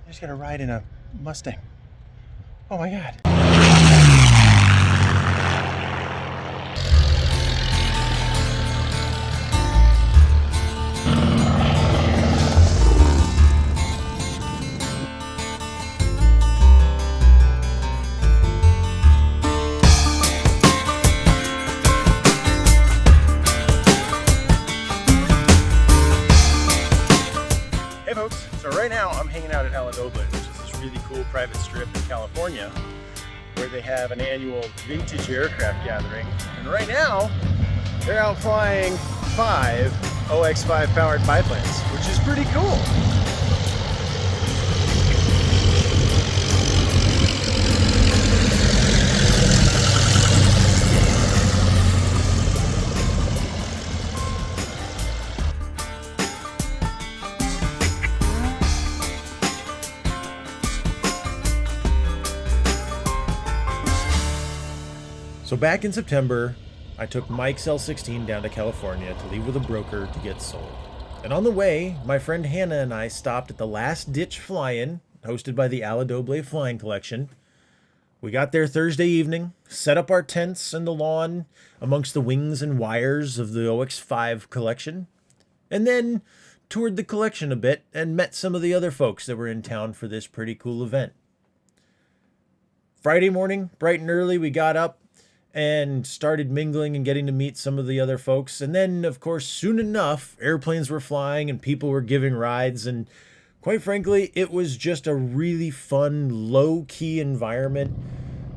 I just got to ride in a Mustang. Oh my God. Hey folks, so right now I'm hanging out at Ala Doble, which is this really cool private strip in California where they have an annual vintage aircraft gathering. And right now, they're out flying 5 OX5 powered biplanes, which is pretty cool. So back in September, I took Mike's L16 down to California to leave with a broker to get sold. And on the way, my friend Hannah and I stopped at the Last Ditch Fly-In, hosted by the Ala Doble Flying Collection. We got there Thursday evening, set up our tents and the lawn amongst the wings and wires of the OX5 collection, and then toured the collection a bit and met some of the other folks that were in town for this pretty cool event. Friday morning, bright and early, we got up and started mingling and getting to meet some of the other folks. And then, of course, soon enough, airplanes were flying and people were giving rides. And quite frankly, it was just a really fun, low-key environment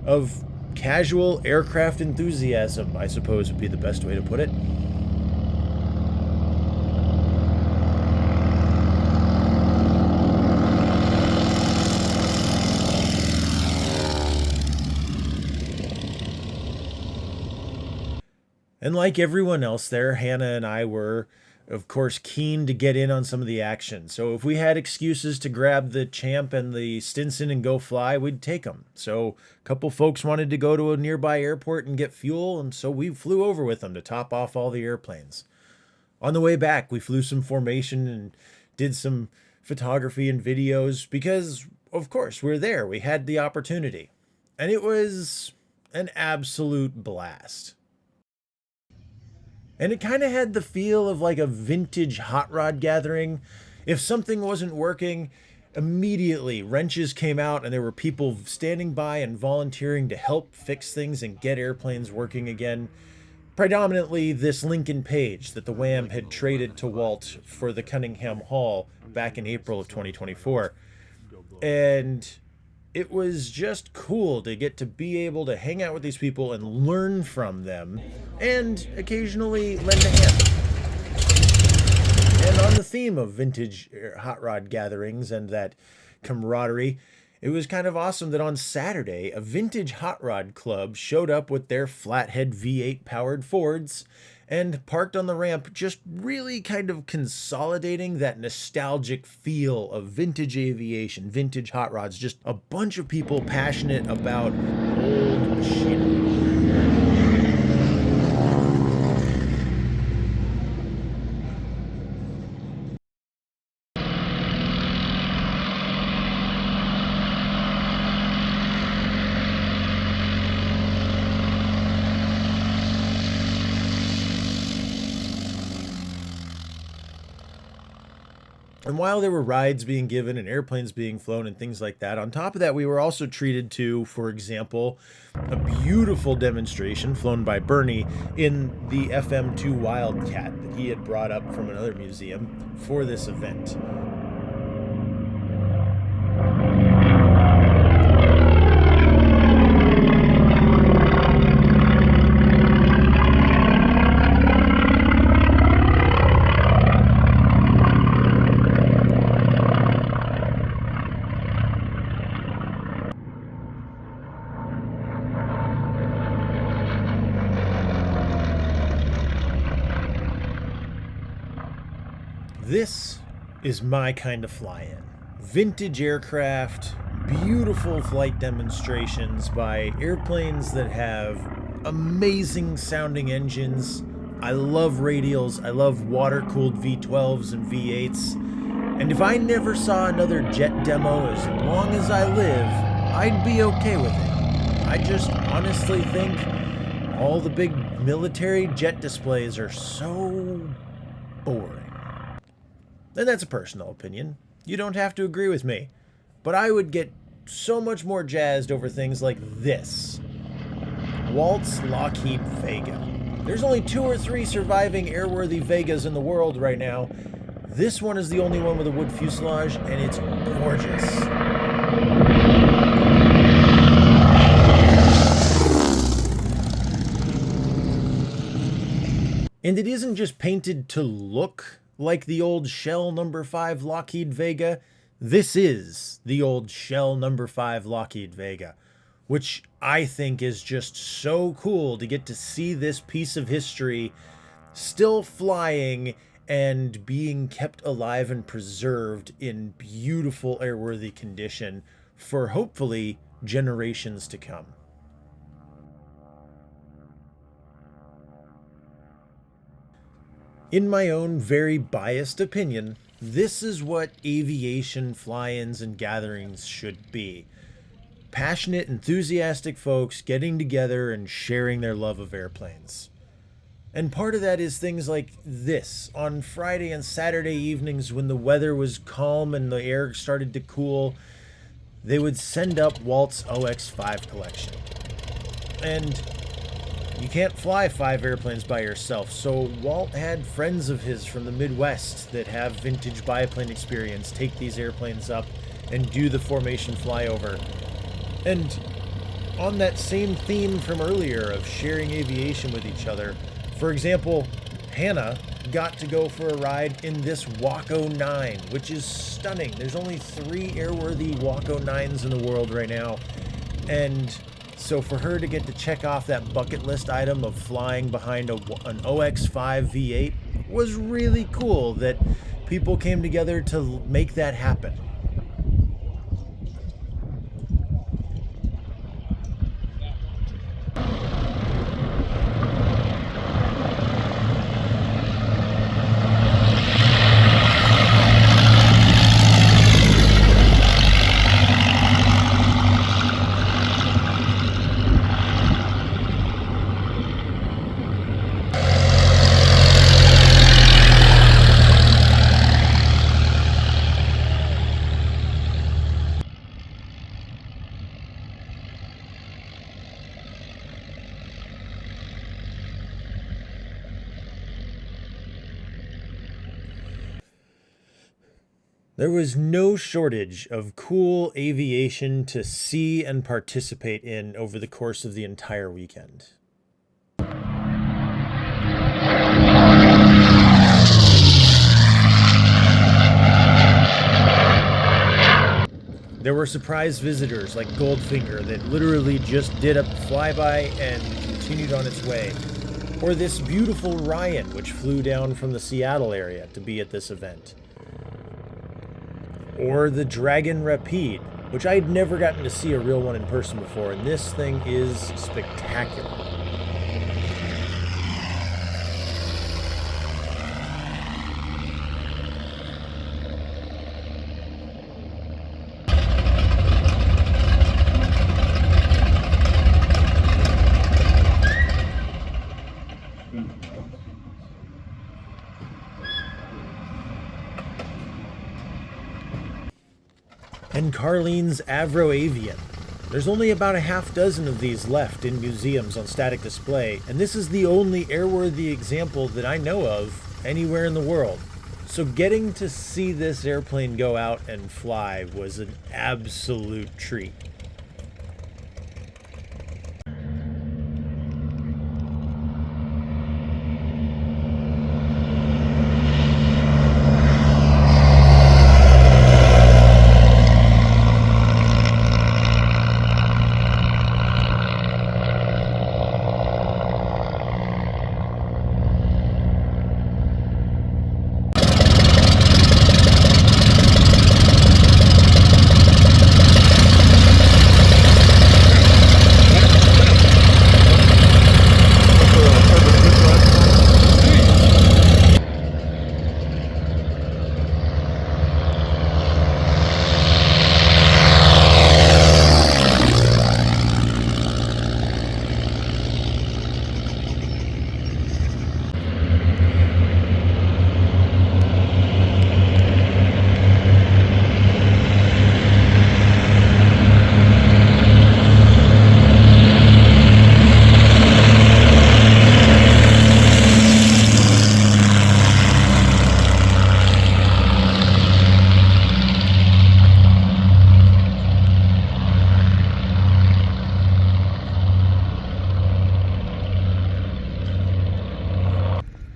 of casual aircraft enthusiasm, I suppose would be the best way to put it. And like everyone else there, Hannah and I were, of course, keen to get in on some of the action. So if we had excuses to grab the Champ and the Stinson and go fly, we'd take them. So a couple folks wanted to go to a nearby airport and get fuel, and so we flew over with them to top off all the airplanes. On the way back, we flew some formation and did some photography and videos because, of course, we're there. We had the opportunity. And it was an absolute blast. And it kind of had the feel of like a vintage hot rod gathering. If something wasn't working, immediately wrenches came out and there were people standing by and volunteering to help fix things and get airplanes working again. Predominantly this Lincoln Page that the WAM had traded to Walt for the Cunningham Hall back in April of 2024. And it was just cool to get to be able to hang out with these people and learn from them and occasionally lend a hand. And on the theme of vintage hot rod gatherings and that camaraderie, it was kind of awesome that on Saturday, a vintage hot rod club showed up with their flathead V8 powered Fords and parked on the ramp, just really kind of consolidating that nostalgic feel of vintage aviation, vintage hot rods, just a bunch of people passionate about old machinery. And while there were rides being given and airplanes being flown and things like that, on top of that, we were also treated to, for example, a beautiful demonstration flown by Bernie in the FM2 Wildcat that he had brought up from another museum for this event. This is my kind of fly-in. Vintage aircraft, beautiful flight demonstrations by airplanes that have amazing sounding engines. I love radials, I love water-cooled V12s and V8s, And if I never saw another jet demo as long as I live, I'd be okay with it. I just honestly think all the big military jet displays are so boring. And that's a personal opinion. You don't have to agree with me. But I would get so much more jazzed over things like this. Walt's Lockheed Vega. There's only 2 or 3 surviving airworthy Vegas in the world right now. This one is the only one with a wood fuselage, and it's gorgeous. And it isn't just painted to look like the old Shell No. 5 Lockheed Vega. This is the old Shell No. 5 Lockheed Vega, which I think is just so cool to get to see this piece of history still flying and being kept alive and preserved in beautiful airworthy condition for hopefully generations to come. In my own very biased opinion, this is what aviation fly-ins and gatherings should be. Passionate, enthusiastic folks getting together and sharing their love of airplanes. And part of that is things like this. On Friday and Saturday evenings when the weather was calm and the air started to cool, they would send up Walt's OX5 collection. And you can't fly 5 airplanes by yourself, so Walt had friends of his from the Midwest that have vintage biplane experience take these airplanes up and do the formation flyover. And on that same theme from earlier of sharing aviation with each other, for example, Hannah got to go for a ride in this Waco 9, which is stunning. There's only 3 airworthy Waco 9s in the world right now, and so for her to get to check off that bucket list item of flying behind an OX5 V8 was really cool that people came together to make that happen. There was no shortage of cool aviation to see and participate in over the course of the entire weekend. There were surprise visitors like Goldfinger that literally just did a flyby and continued on its way. Or this beautiful Ryan, which flew down from the Seattle area to be at this event. Or the Dragon Rapide, which I had never gotten to see a real one in person before, and this thing is spectacular. And Carlene's Avro Avian. There's only about a half dozen of these left in museums on static display, and this is the only airworthy example that I know of anywhere in the world. So getting to see this airplane go out and fly was an absolute treat.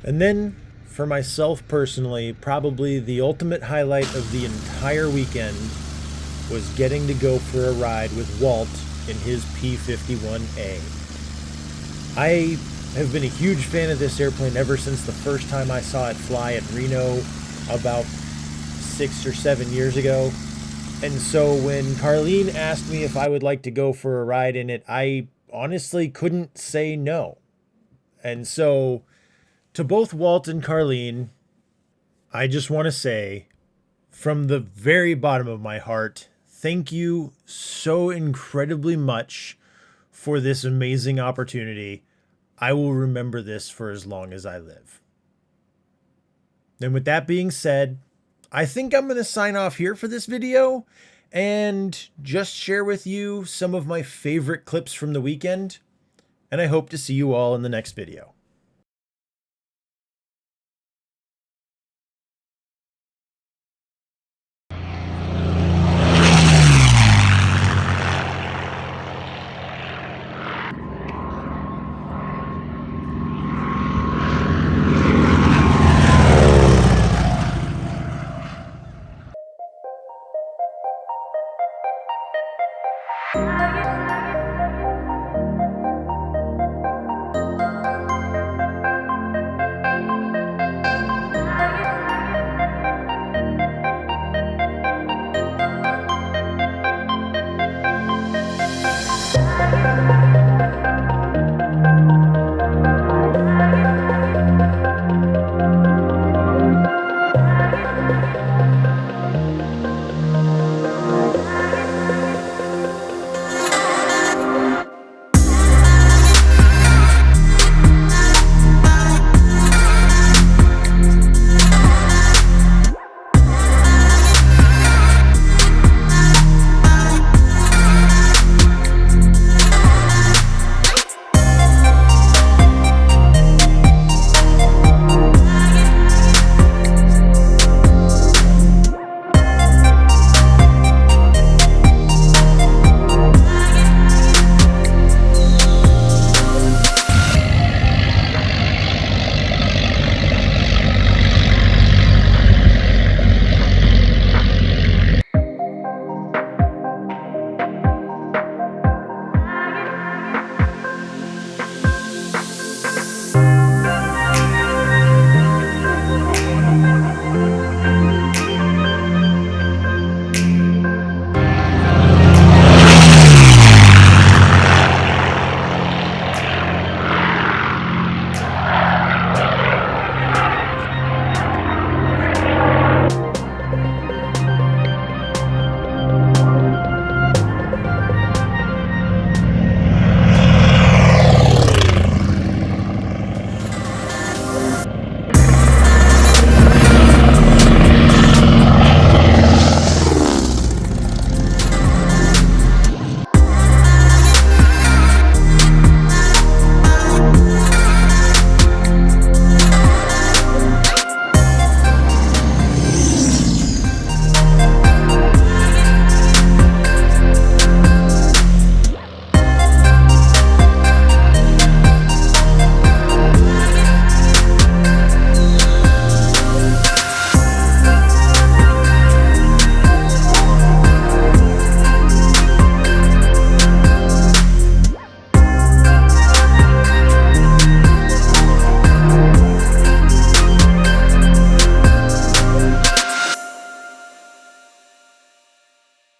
And then, for myself personally, probably the ultimate highlight of the entire weekend was getting to go for a ride with Walt in his P-51A. I have been a huge fan of this airplane ever since the first time I saw it fly at Reno about 6 or 7 years ago. And so when Carlene asked me if I would like to go for a ride in it, I honestly couldn't say no. And so to both Walt and Carlene, I just want to say from the very bottom of my heart, thank you so incredibly much for this amazing opportunity. I will remember this for as long as I live. And with that being said, I think I'm going to sign off here for this video and just share with you some of my favorite clips from the weekend. And I hope to see you all in the next video.